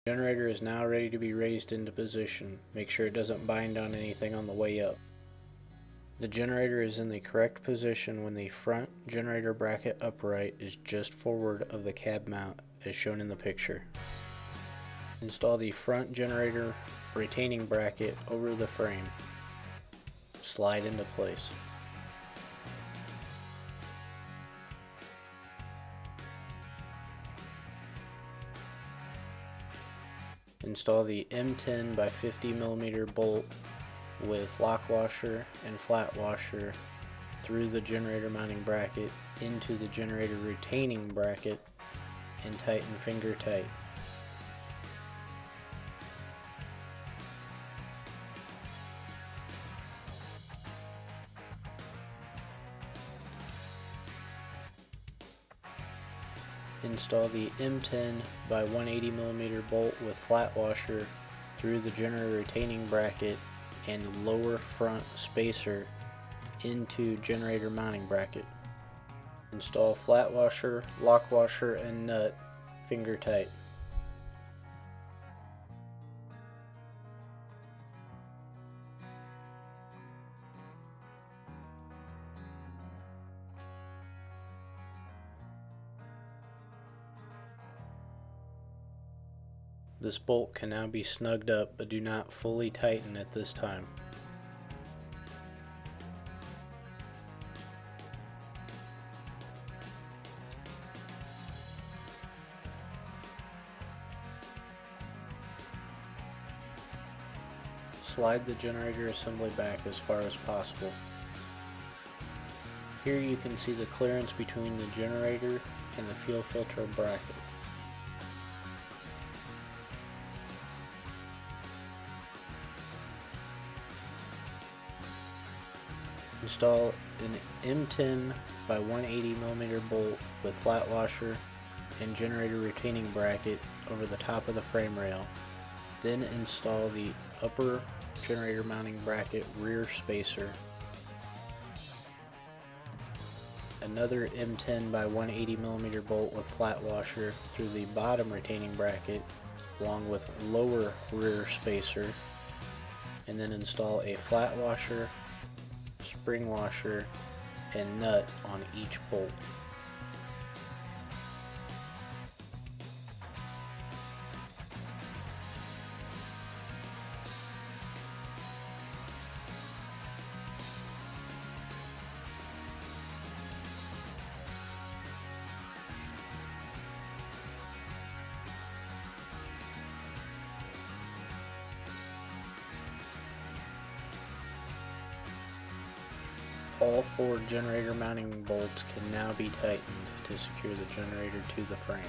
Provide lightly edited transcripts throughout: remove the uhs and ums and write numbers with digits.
The generator is now ready to be raised into position. Make sure it doesn't bind on anything on the way up. The generator is in the correct position when the front generator bracket upright is just forward of the cab mount as shown in the picture. Install the front generator retaining bracket over the frame. Slide into place. Install the M10 by 50 millimeter bolt with lock washer and flat washer through the generator mounting bracket into the generator retaining bracket and tighten finger tight. Install the M10 by 180 millimeter bolt with flat washer through the generator retaining bracket and lower front spacer into generator mounting bracket. Install flat washer, lock washer, and nut finger tight. This bolt can now be snugged up, but do not fully tighten at this time. Slide the generator assembly back as far as possible. Here you can see the clearance between the generator and the fuel filter bracket. Install an M10 by 180 millimeter bolt with flat washer and generator retaining bracket over the top of the frame rail. Then install the upper generator mounting bracket rear spacer. Another M10 by 180 millimeter bolt with flat washer through the bottom retaining bracket along with lower rear spacer, and then install a flat washer, spring washer, and nut on each bolt. All 4 generator mounting bolts can now be tightened to secure the generator to the frame.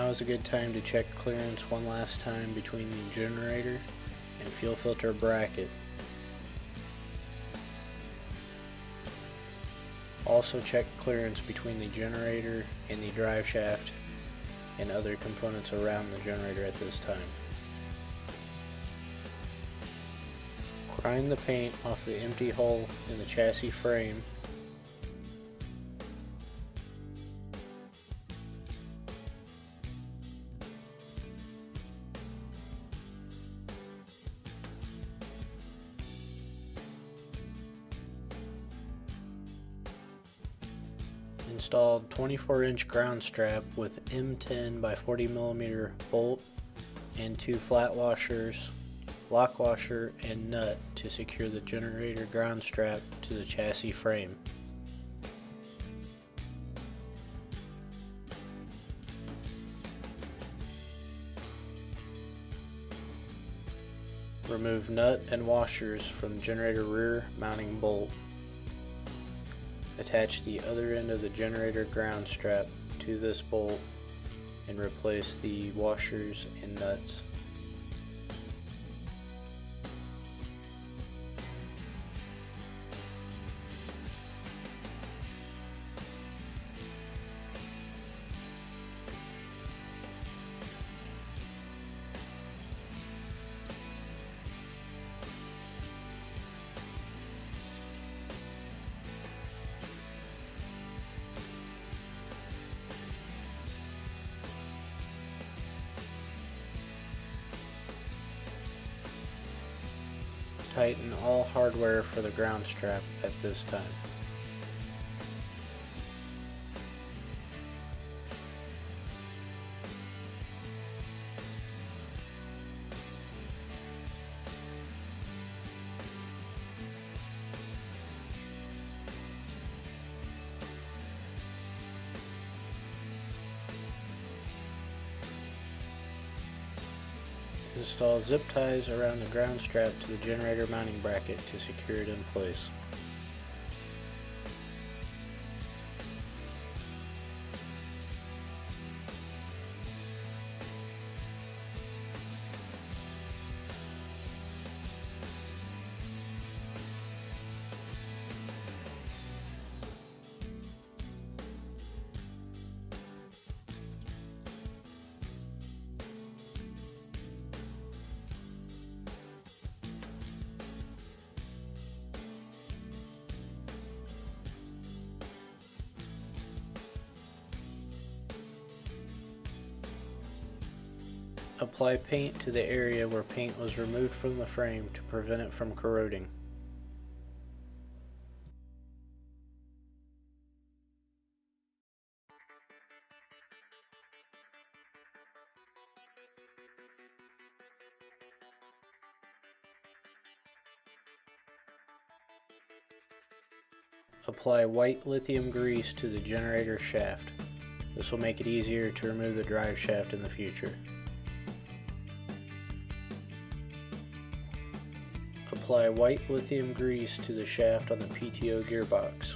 Now is a good time to check clearance one last time between the generator and fuel filter bracket. Also check clearance between the generator and the drive shaft and other components around the generator at this time. Grind the paint off the empty hole in the chassis frame. Installed 24-inch ground strap with M10 by 40mm bolt and 2 flat washers, lock washer, and nut to secure the generator ground strap to the chassis frame. Remove nut and washers from the generator rear mounting bolt. Attach the other end of the generator ground strap to this bolt and replace the washers and nuts. Tighten all hardware for the ground strap at this time. Install zip ties around the ground strap to the generator mounting bracket to secure it in place. Apply paint to the area where paint was removed from the frame to prevent it from corroding. Apply white lithium grease to the generator shaft. This will make it easier to remove the drive shaft in the future. Apply white lithium grease to the shaft on the PTO gearbox.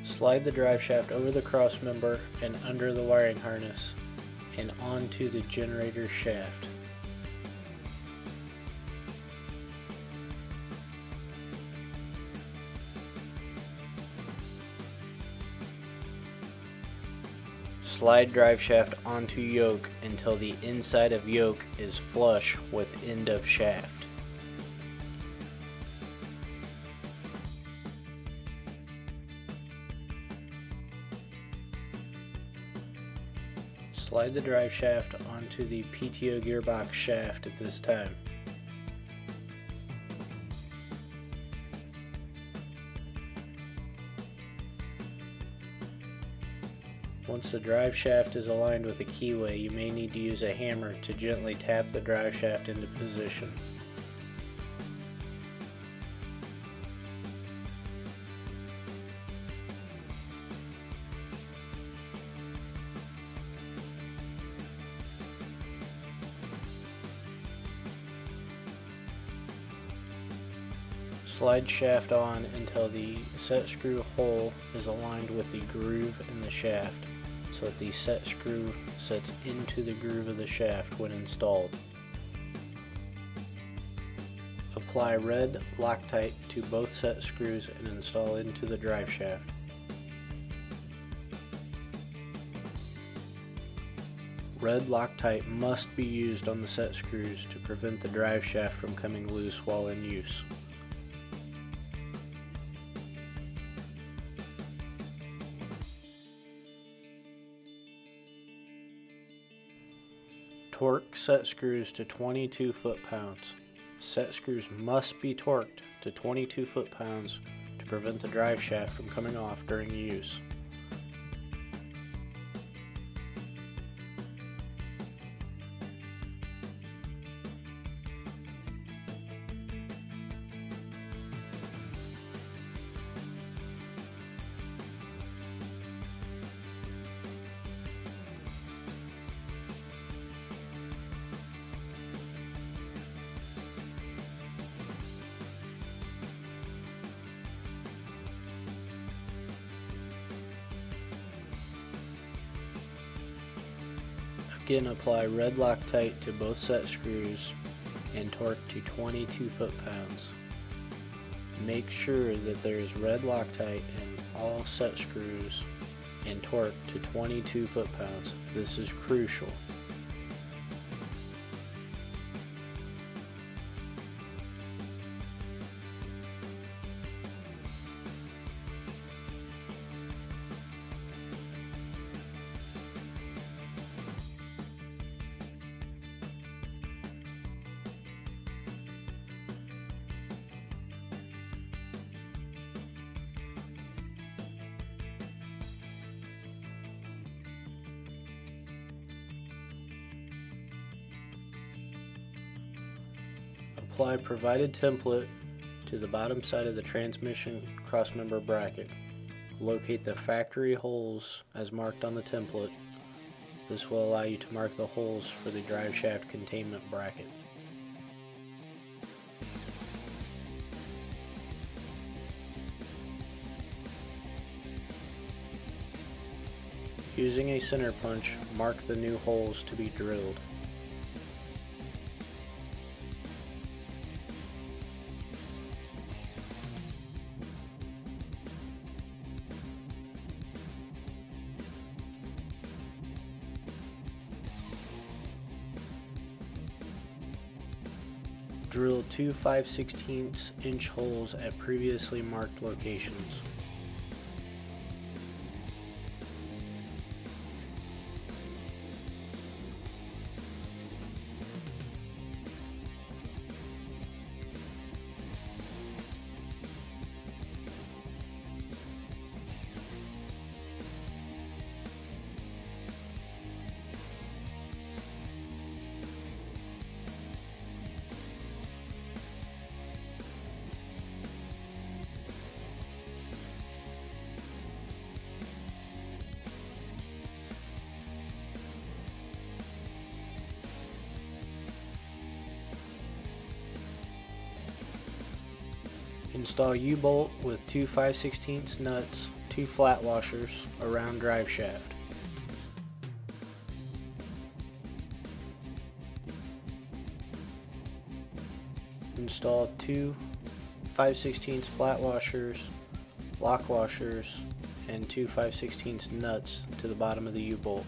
Slide the drive shaft over the cross member and under the wiring harness and onto the generator shaft. Slide drive shaft onto yoke until the inside of yoke is flush with end of shaft. Slide the drive shaft onto the PTO gearbox shaft at this time. Once the drive shaft is aligned with the keyway, you may need to use a hammer to gently tap the drive shaft into position. Slide shaft on until the set screw hole is aligned with the groove in the shaft, so that the set screw sets into the groove of the shaft when installed. Apply red Loctite to both set screws and install into the drive shaft. Red Loctite must be used on the set screws to prevent the drive shaft from coming loose while in use. Torque set screws to 22 foot-pounds. Set screws must be torqued to 22 foot-pounds to prevent the drive shaft from coming off during use. Again, apply red Loctite to both set screws and torque to 22 foot-pounds. Make sure that there is red Loctite in all set screws and torque to 22 foot-pounds. This is crucial. Apply provided template to the bottom side of the transmission crossmember bracket. Locate the factory holes as marked on the template. This will allow you to mark the holes for the drive shaft containment bracket. Using a center punch, mark the new holes to be drilled. Drill two 5/16 inch holes at previously marked locations. Install U-bolt with two 5/16 nuts, two flat washers around drive shaft. Install two 5/16 flat washers, lock washers, and two 5/16 nuts to the bottom of the U-bolt.